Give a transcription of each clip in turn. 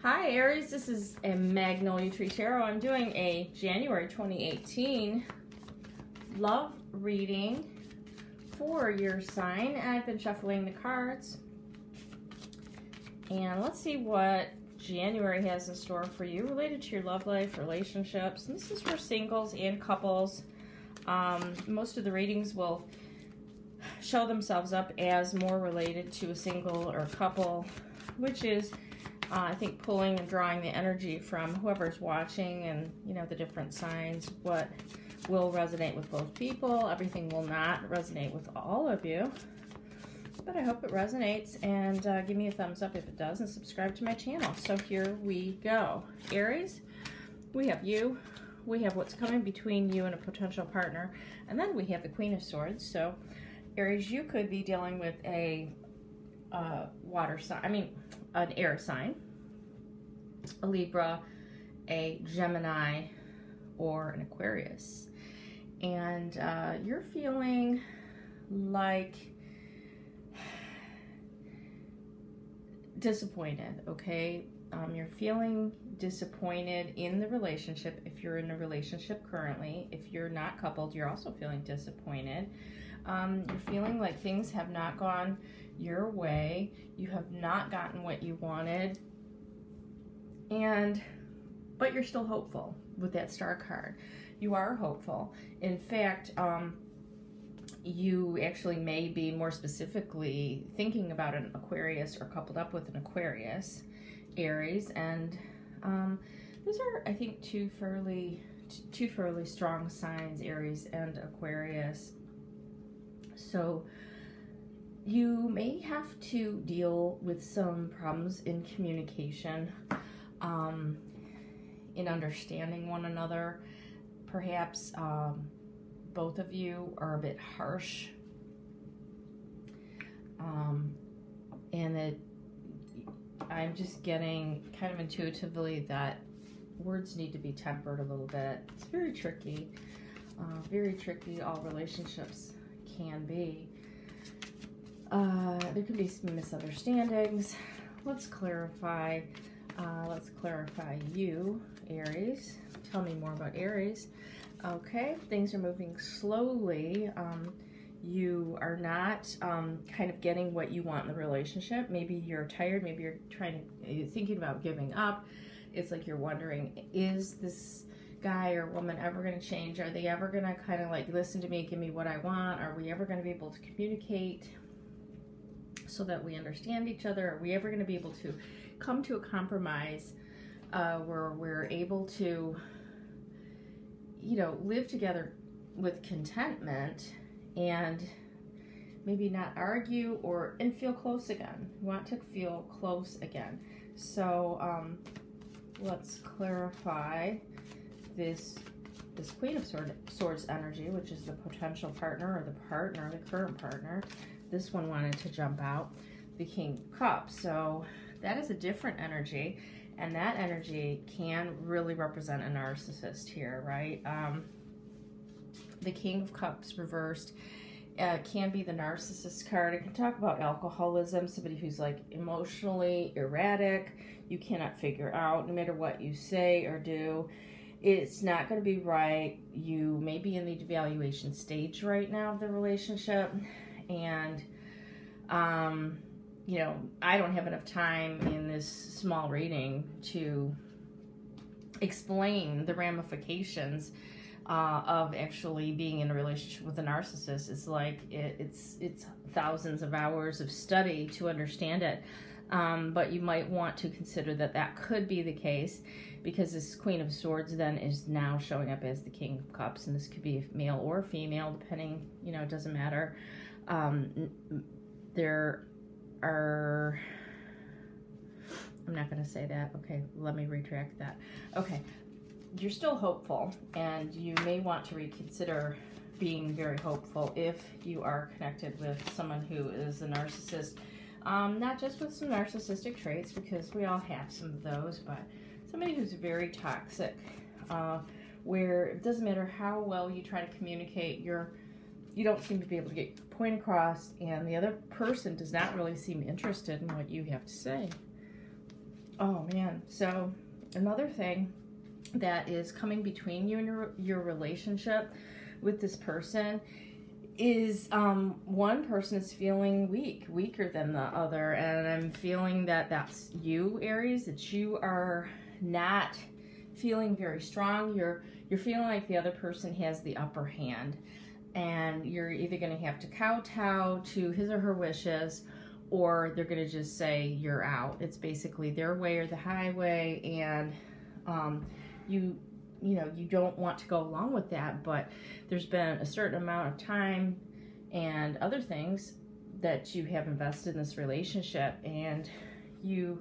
Hi Aries, this is a Mtreetarot. I'm doing a January 2018 love reading for your sign. I've been shuffling the cards. And let's see what January has in store for you related to your love life, relationships. And this is for singles and couples. Most of the readings will show themselves up as more related to a single or couple, which is I think pulling and drawing the energy from whoever's watching and, you know, the different signs. What will resonate with both people. Everything will not resonate with all of you. But I hope it resonates, and give me a thumbs up if it does, and subscribe to my channel. So here we go. Aries, we have you. We have what's coming between you and a potential partner. And then we have the Queen of Swords. So Aries, you could be dealing with a water sign, an air sign, a Libra, a Gemini, or an Aquarius. And you're feeling like disappointed, okay? You're feeling disappointed in the relationship if you're in a relationship currently. If you're not coupled, you're also feeling disappointed. You're feeling like things have not gone your way. You have not gotten what you wanted. But you're still hopeful with that star card. You are hopeful. In fact, you actually may be more specifically thinking about an Aquarius or coupled up with an Aquarius, Aries, and those are, I think, two fairly strong signs, Aries and Aquarius. So you may have to deal with some problems in communication, in understanding one another. Perhaps both of you are a bit harsh, and that I'm just getting kind of intuitively that words need to be tempered a little bit. It's very tricky, all relationships can be. There could be some misunderstandings. Let's clarify you, Aries. Tell me more about Aries. Okay, things are moving slowly. You are not kind of getting what you want in the relationship. Maybe you're tired. Maybe you're thinking about giving up. It's like you're wondering, is this guy or woman ever going to change? Are they ever going to kind of like listen to me, give me what I want? Are we ever going to be able to communicate so that we understand each other? Are we ever going to be able to come to a compromise where we're able to, you know, live together with contentment and maybe not argue and feel close again? We want to feel close again. So let's clarify this Queen of Swords energy, which is the potential partner or the partner, the current partner. This one wanted to jump out, the King of Cups. So that is a different energy, and that energy can really represent a narcissist here, right? The King of Cups reversed can be the narcissist card. It can talk about alcoholism, somebody who's like emotionally erratic. You cannot figure out, no matter what you say or do, it's not going to be right. You may be in the evaluation stage right now of the relationship, and you know, I don't have enough time in this small reading to explain the ramifications of actually being in a relationship with a narcissist. It's like it's thousands of hours of study to understand it. But you might want to consider that could be the case, because this Queen of Swords then is now showing up as the King of Cups, and this could be male or female, depending, you know, it doesn't matter. There are, I'm not going to say that. Okay, let me retract that. Okay, you're still hopeful, and you may want to reconsider being very hopeful if you are connected with someone who is a narcissist. Not just with some narcissistic traits, because we all have some of those, but somebody who's very toxic, where it doesn't matter how well you try to communicate, you don't seem to be able to get your point across, and the other person does not really seem interested in what you have to say. Oh man, so another thing that is coming between you and your relationship with this person is one person is feeling weaker than the other, and I'm feeling that that's you, Aries, that you are not feeling very strong. You're feeling like the other person has the upper hand, and you're either going to have to kowtow to his or her wishes, or they're going to just say you're out. It's basically their way or the highway, and you don't want to go along with that, but there's been a certain amount of time and other things that you have invested in this relationship, and you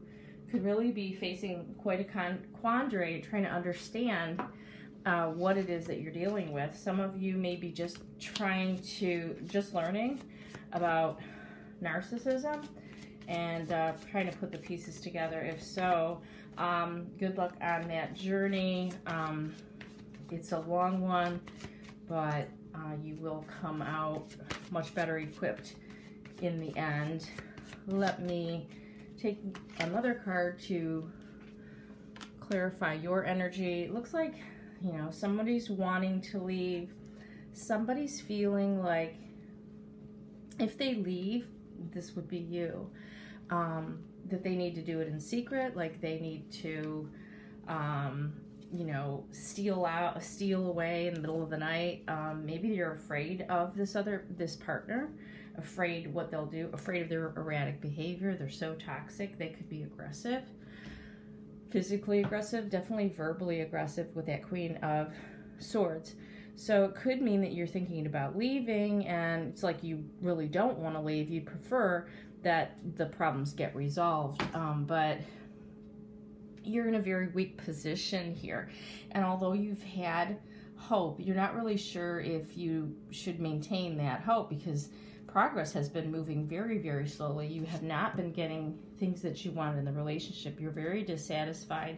could really be facing quite a quandary trying to understand what it is that you're dealing with. Some of you may be just learning about narcissism and trying to put the pieces together. If so, good luck on that journey. It's a long one, but you will come out much better equipped in the end. Let me take another card to clarify your energy. It looks like, somebody's wanting to leave. Somebody's feeling like if they leave, this would be you. That they need to do it in secret, like they need to, steal away in the middle of the night. Maybe you're afraid of this partner, afraid what they'll do, afraid of their erratic behavior. They're so toxic. They could be aggressive, physically aggressive, definitely verbally aggressive with that Queen of Swords. So it could mean that you're thinking about leaving, and it's like you really don't want to leave. You prefer that the problems get resolved, but you're in a very weak position here. And although you've had hope, you're not really sure if you should maintain that hope, because progress has been moving very, very slowly. You have not been getting things that you want in the relationship. You're very dissatisfied.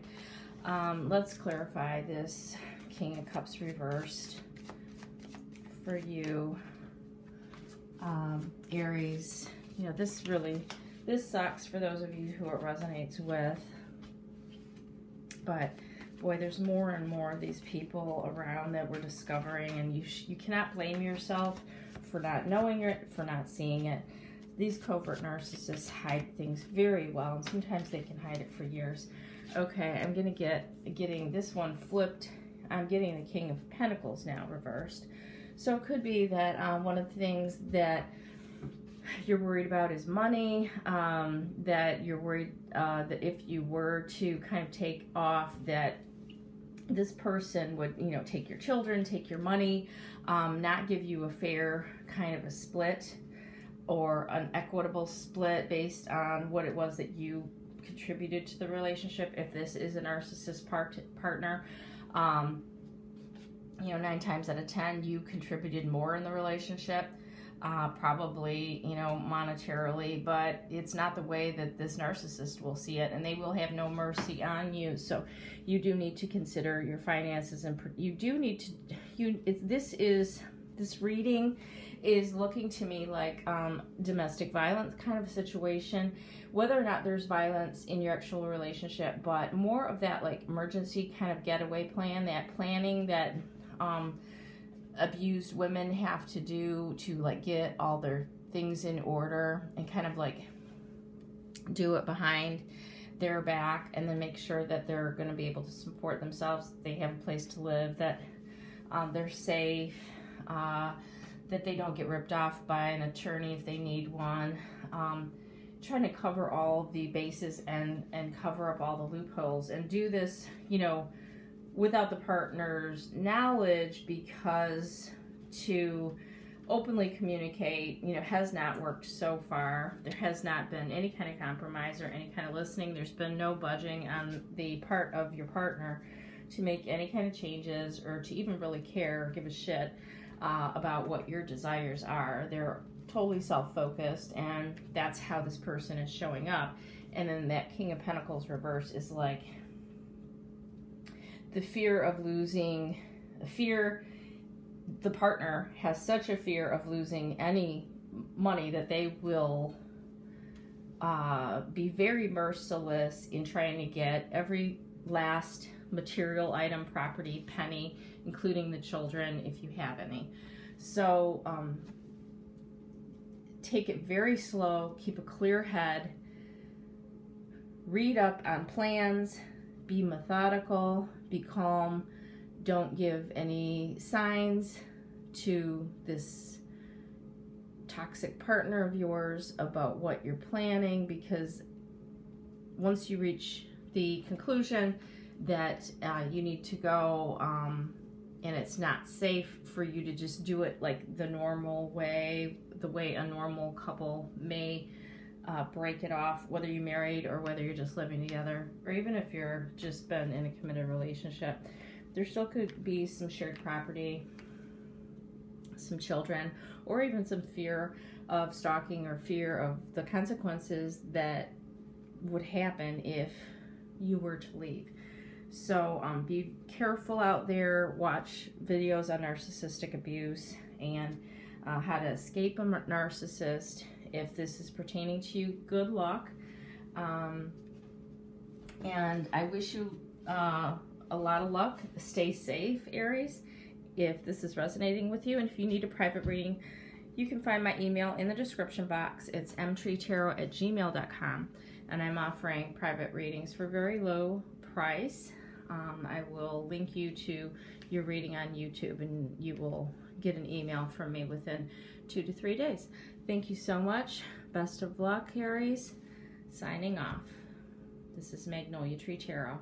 Let's clarify this King of Cups reversed for you, Aries. This sucks for those of you who it resonates with, but boy, there's more and more of these people around that we're discovering, and you cannot blame yourself for not knowing it, for not seeing it. These covert narcissists hide things very well, and sometimes they can hide it for years. Okay, I'm getting this one flipped. I'm getting the King of Pentacles now reversed. So it could be that one of the things that you're worried about is money, that you're worried that if you were to kind of take off, that this person would, take your children, take your money, not give you a fair kind of a split or an equitable split based on what it was that you contributed to the relationship. If this is a narcissist partner, 9 times out of 10, you contributed more in the relationship. Probably, monetarily, but it's not the way that this narcissist will see it, and they will have no mercy on you. So you do need to consider your finances, and you do need to, this reading is looking to me like domestic violence kind of a situation, whether or not there's violence in your actual relationship, but more of that like emergency kind of getaway plan, that planning that abused women have to do to like get all their things in order and kind of like do it behind their back, and then make sure that they're going to be able to support themselves, they have a place to live, that they're safe, that they don't get ripped off by an attorney if they need one, trying to cover all the bases and cover up all the loopholes, and do this, without the partner's knowledge, because to openly communicate, has not worked so far. There has not been any kind of compromise or any kind of listening. There's been no budging on the part of your partner to make any kind of changes or to even really care or give a shit about what your desires are. They're totally self-focused, and that's how this person is showing up. And then that King of Pentacles reverse is like the fear of losing, the partner has such a fear of losing any money that they will be very merciless in trying to get every last material item, property, penny, including the children if you have any. So take it very slow, keep a clear head, read up on plans, be methodical, be calm, don't give any signs to this toxic partner of yours about what you're planning, because once you reach the conclusion that you need to go and it's not safe for you to just do it like the normal way, the way a normal couple may break it off, whether you're married or whether you're just living together, or even if you're just been in a committed relationship, there still could be some shared property, some children, or even some fear of stalking or fear of the consequences that would happen if you were to leave. So be careful out there. Watch videos on narcissistic abuse and how to escape a narcissist. If this is pertaining to you, good luck. And I wish you a lot of luck. Stay safe, Aries, if this is resonating with you. And if you need a private reading, you can find my email in the description box. It's mtreetarot@gmail.com. And I'm offering private readings for very low price. I will link you to your reading on YouTube, and you will get an email from me within 2 to 3 days. Thank you so much. Best of luck, Aries. Signing off. This is Magnolia Tree Tarot.